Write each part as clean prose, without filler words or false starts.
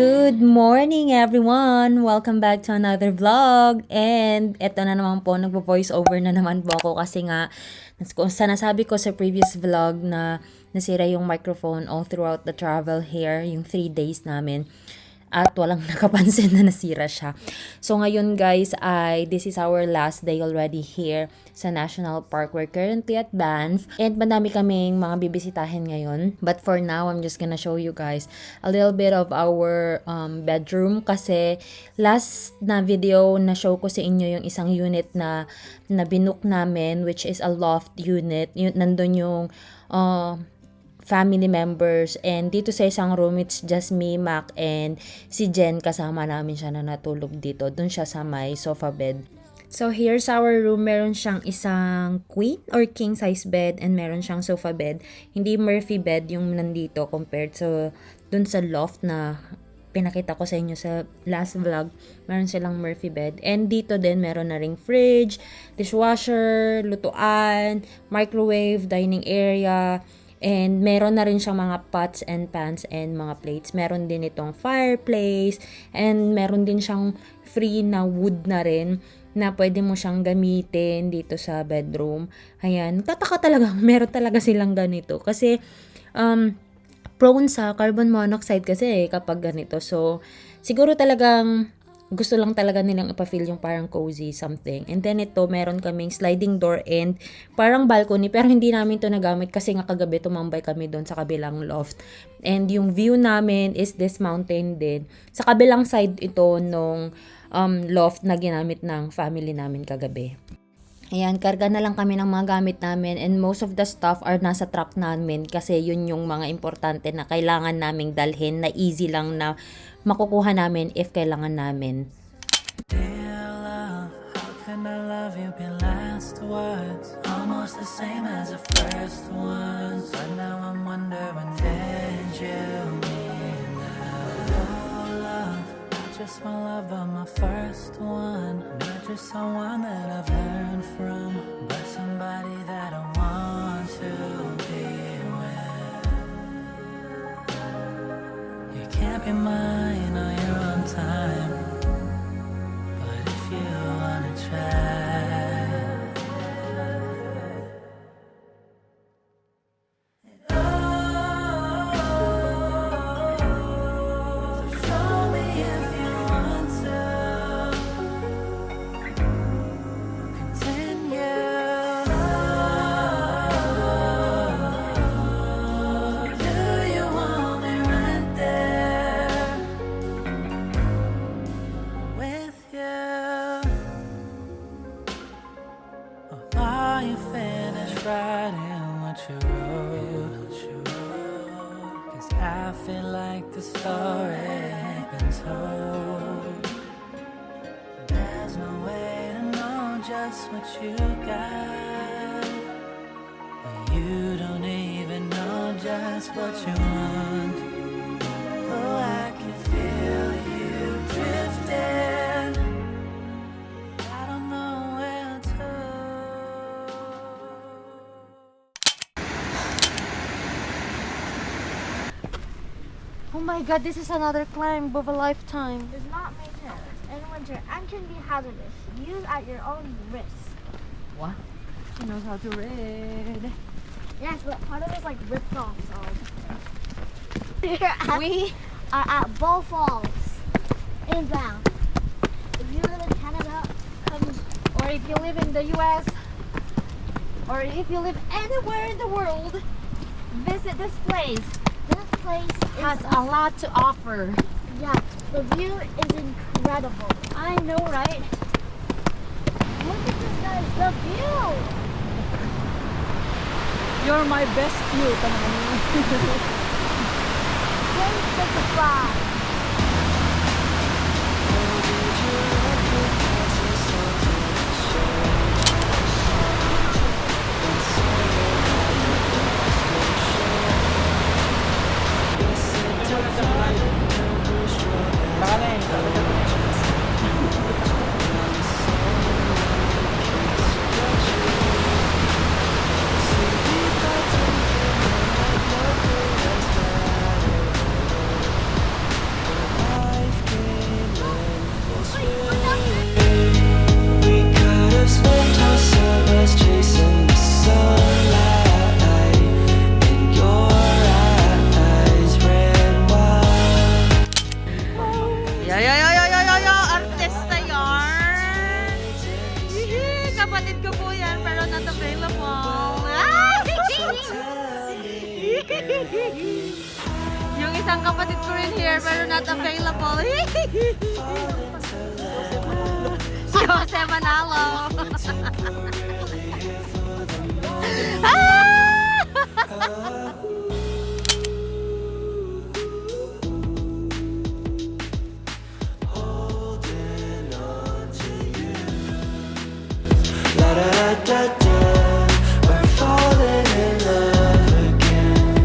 Good morning everyone! Welcome back to another vlog. And eto na naman po, nagpo-voice over na naman po ako kasi nga nasabi ko sa previous vlog na nasira yung microphone all throughout the travel here, yung 3 days namin. At walang nakapansin na nasira siya. So ngayon guys, this is our last day already here sa National Park. We're currently at Banff and madami kaming mga bibisitahin ngayon. But for now, I'm just gonna show you guys a little bit of our bedroom kasi last na video na show ko sa inyo yung isang unit na binook namin, which is a loft unit. Nandun yung family members, and dito sa isang room it's just me, Mac, and si Jen, kasama namin siya na natulog dito. Doon siya sa may sofa bed. So here's our room. Meron siyang isang queen or king size bed and meron siyang sofa bed. Hindi Murphy bed yung nandito compared to dun sa loft na pinakita ko sa inyo sa last vlog. Meron silang Murphy bed. And dito din meron na ring fridge, dishwasher, lutuan, microwave, dining area. And meron na rin siyang mga pots and pans and mga plates. Meron din itong fireplace. And meron din siyang free na wood na rin na pwede mo siyang gamitin dito sa bedroom. Ayan. Tataka talaga. Meron talaga silang ganito. Kasi prone sa carbon monoxide kasi kapag ganito. So siguro talagang gusto lang talaga nilang ipa-feel yung parang cozy something. And then ito, meron kaming sliding door and parang balcony. Pero hindi namin to nagamit kasi nga kagabi tumambay kami doon sa kabilang loft. And yung view namin is this mountain din. Sa kabilang side ito nung loft na ginamit ng family namin kagabi. Ayan, karga na lang kami ng mga gamit namin and most of the stuff are nasa truck namin kasi yun yung mga importante na kailangan naming dalhin na easy lang na makukuha namin if kailangan namin. Dear love, how can I love you? Been last words almost the same as the first ones, but now I'm wondering, did you mean that? Oh love, not just my love but my first one, not just someone that I've learned from, but somebody that I want to be with. You can't be mine on your own time, but if you wanna try, so show me if you want to continue. Do you want me right there with you? Or are you finished writing what you wrote? 'Cause I feel like the story ain't been told. There's no way to know just what you got. You don't even know just what you want. Oh, I can feel you drifting. I don't know where to. Oh my god, this is another climb of a lifetime. Does not maintain in winter and can be hazardous. Use at your own risk. What? She knows how to read. Yes, but part of it's like ripped off, so. We are at Bow Falls in Banff. If you live in Canada, or if you live in the US, or if you live anywhere in the world, visit this place. this place Has is a lot to offer. yeah. The view is incredible. I know, right? Look at this, guys. The view. You're my best view. Great goodbye. isang kapatid ko rin here pero not available. Si Jose Manalo. La da da da, we're falling in love again.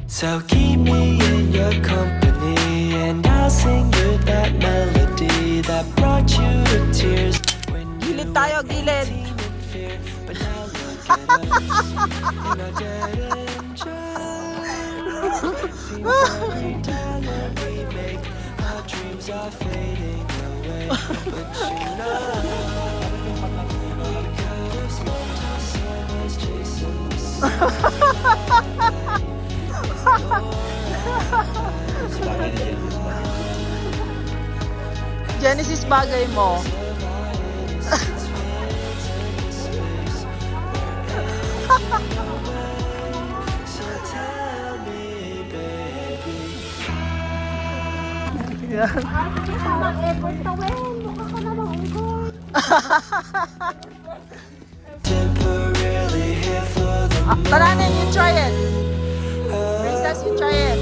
So keep me in your company, and I'll sing you that melody that brought you to tears when you Gilid tayo, gilid. in fear. But now look at us in our dead end seems every dollar we make, our dreams are fading away. But you know, we could have spent our summers chasing the sun. Genesis bagay mo. So tell me, baby, temporarily here for the Taranin, you try it. Princess, you try it.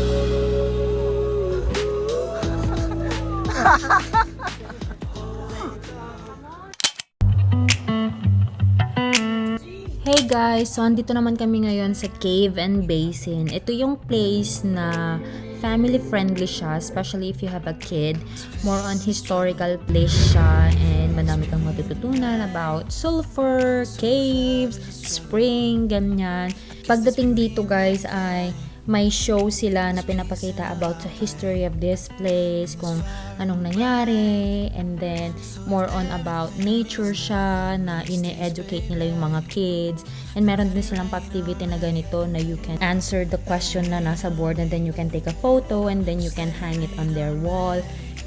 Hey guys, so andito naman kami ngayon sa Cave and Basin. Ito yung place na family friendly siya, especially if you have a kid. More on historical place siya and madami kang matututunan about sulfur, caves, spring, ganyan. Pagdating dito guys ay may show sila na pinapakita about the history of this place, kung anong nangyari, and then more on about nature siya, na ine-educate nila yung mga kids, and meron din silang pa-activity na ganito na you can answer the question na nasa board and then you can take a photo and then you can hang it on their wall.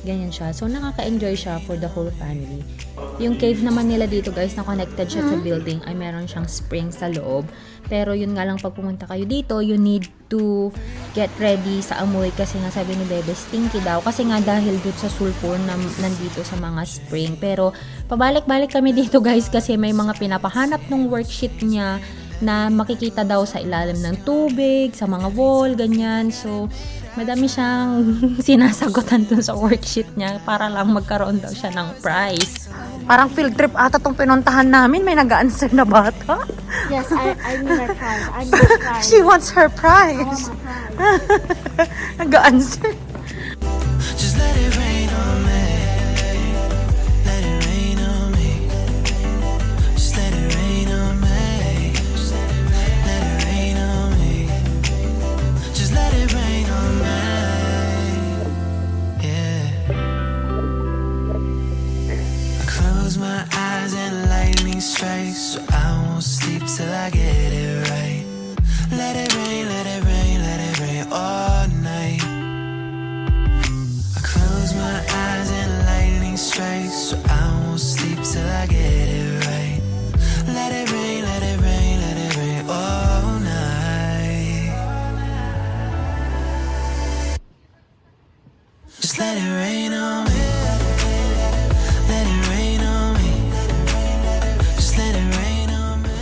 Ganyan siya. So, nakaka-enjoy siya for the whole family. Yung cave naman nila dito, guys, na connected siya sa building, ay meron siyang spring sa loob. Pero yun nga lang, pag pumunta kayo dito, you need to get ready sa amoy kasi nga sabi ni Bebe, stinky daw. Kasi nga dahil dito sa sulfur na nandito sa mga spring. Pero, pabalik-balik kami dito, guys, kasi may mga pinapahanap ng worksheet niya na makikita daw sa ilalim ng tubig, sa mga wall, ganyan. So, madami siyang sinasagutan dun sa worksheet niya para lang magkaroon daw siya ng prize. Parang field trip ata tong pinuntahan namin. May nag-answer na bata. Yes, I need her prize. I need her prize. She wants her I prize. want my prize. Nag-answer. just let it rain on me. Let it rain on me. Just let it rain on me. Let it rain on me. Just let it rain on me. Yeah. I close my eyes and lightning strikes, so I won't sleep till I get it right. Let it rain, let it rain, let it rain all night. I close my eyes and lightning strikes, so I won't sleep till I get it right. Let it rain, let it rain, let it rain all night. Just let it rain on me. Let it rain on me. Just let it rain on me.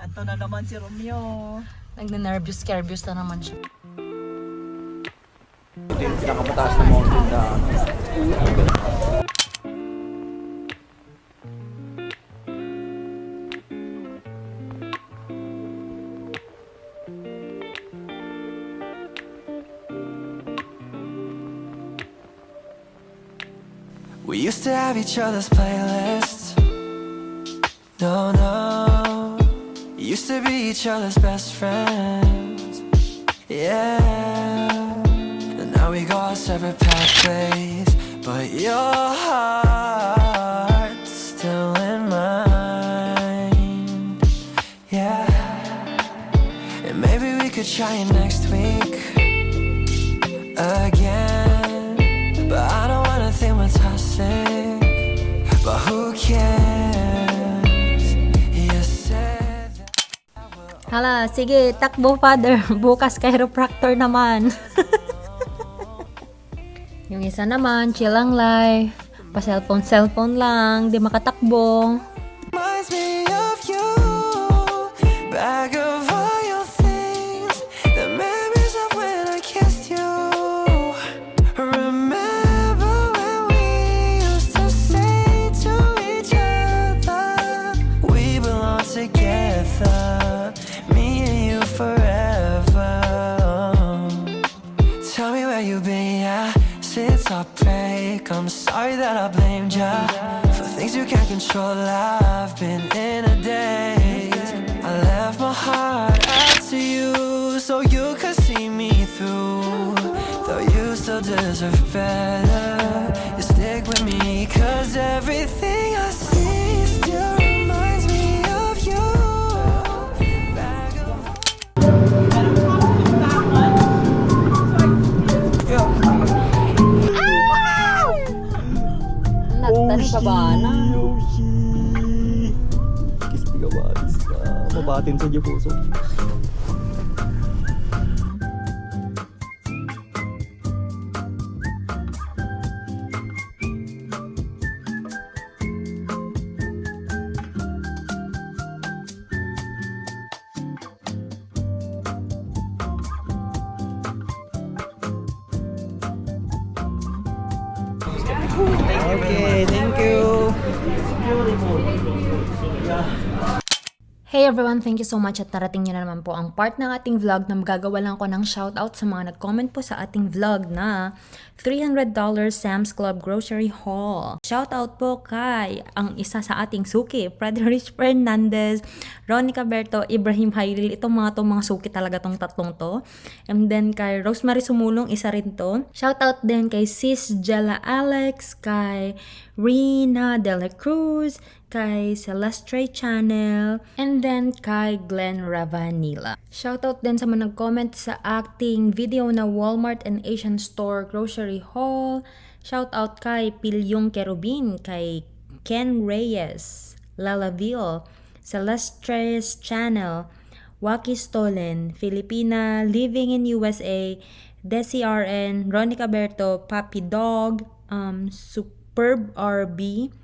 Ito na naman si Romeo. Nagna-nervous-carvous na naman siya. Pinakamataas na mountain na We used to have each other's playlists. No, no. Used to be each other's best friends. Yeah. And now we go our separate pathways. But your heart's still in mine. Yeah. And maybe we could try it next week again. But I don't wanna think we're toxic. But who cares? You said that Hala, sige, takbo father. Bukas chiropractor naman. Yung isa naman, chill lang life. Pa-cellphone lang, di makatakbo. reminds me of you. Back of all your things, the memories of when I kissed you. Remember when we used to say to each other, we belong together, me and you forever. Tell me where you've been, yeah, since our break. I'm sorry that I blamed ya for things you can't control. I've been in a daze. I left my heart out to you so you could see me through. Though you still deserve better, you stick with me, 'cause everything I see still reminds me of you. Back of Nagtanong ka ba na? Yoshi! Kisti ka ba? Kisti ka. Mabatin sa puso. Okay, thank you. Hey everyone, thank you so much at narating nyo na naman po ang part ng ating vlog na magagawa lang ko ng shoutout sa mga nag-comment po sa ating vlog na $300 Sam's Club Grocery Haul. Shoutout po kay ang isa sa ating suki, Frederick Fernandez, Ronica Berto, Ibrahim Hailil. Itong mga suki talaga tong tatlong to. And then kay Rosemary Sumulong, isa rin to. Shoutout din kay Sis Jella Alex, kay Rina De La Cruz, kay Celestre Channel, and then kay Glenn Ravanila. Shoutout din sa mga nag-comment sa acting video na Walmart and Asian Store Grocery Haul. Shoutout kay Pilyong Kerubin, kay Ken Reyes, Lalaville, Celestre's Channel, Waki Stolen, Filipina Living in USA, Desi RN, Ronica Berto, Papi Dog, Superb RB,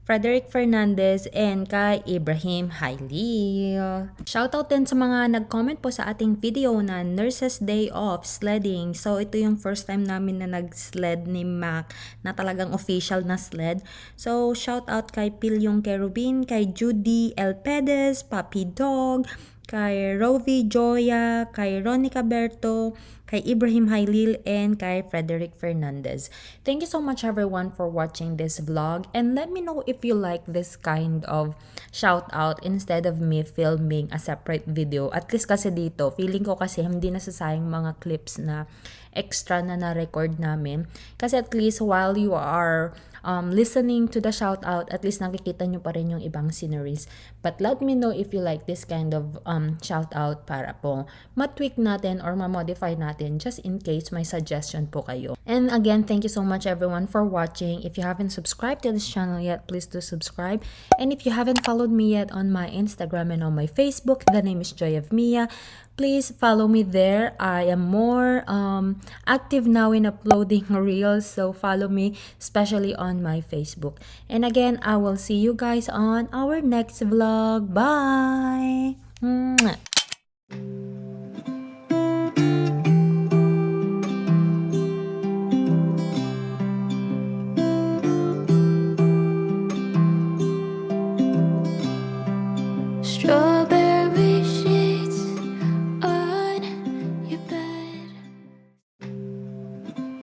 Frederick Fernandez, and kay Ibrahim Hailil. Shoutout din sa mga nag-comment po sa ating video na Nurses Day Off Sledding. So, ito yung first time namin na nag-sled ni Mac na talagang official na sled. So, shoutout kay Pilyong Kerubin, kay Judy L. Pedez, Papi Dog, kay Rovi Joya, kay Ronica Berto, kay Ibrahim Hailil, and kay Frederick Fernandez. Thank you so much everyone for watching this vlog, and let me know if you like this kind of shout out instead of me filming a separate video. At least kasi dito, feeling ko kasi hindi nasasayang mga clips na extra na na-record namin. Kasi at least while you are listening to the shout out, at least nakikita nyo pa rin yung ibang sceneries. But let me know if you like this kind of shout out para po matweak natin or ma-modify natin just in case may suggestion po kayo. And again, thank you so much everyone for watching. If you haven't subscribed to this channel yet, please do subscribe. And if you haven't followed me yet on my Instagram and on my Facebook, the name is Joy of Mia. Please follow me there. I am more active now in uploading reels, so follow me, especially on my Facebook. And again, I will see you guys on our next vlog. Bye! Mwah. Strawberry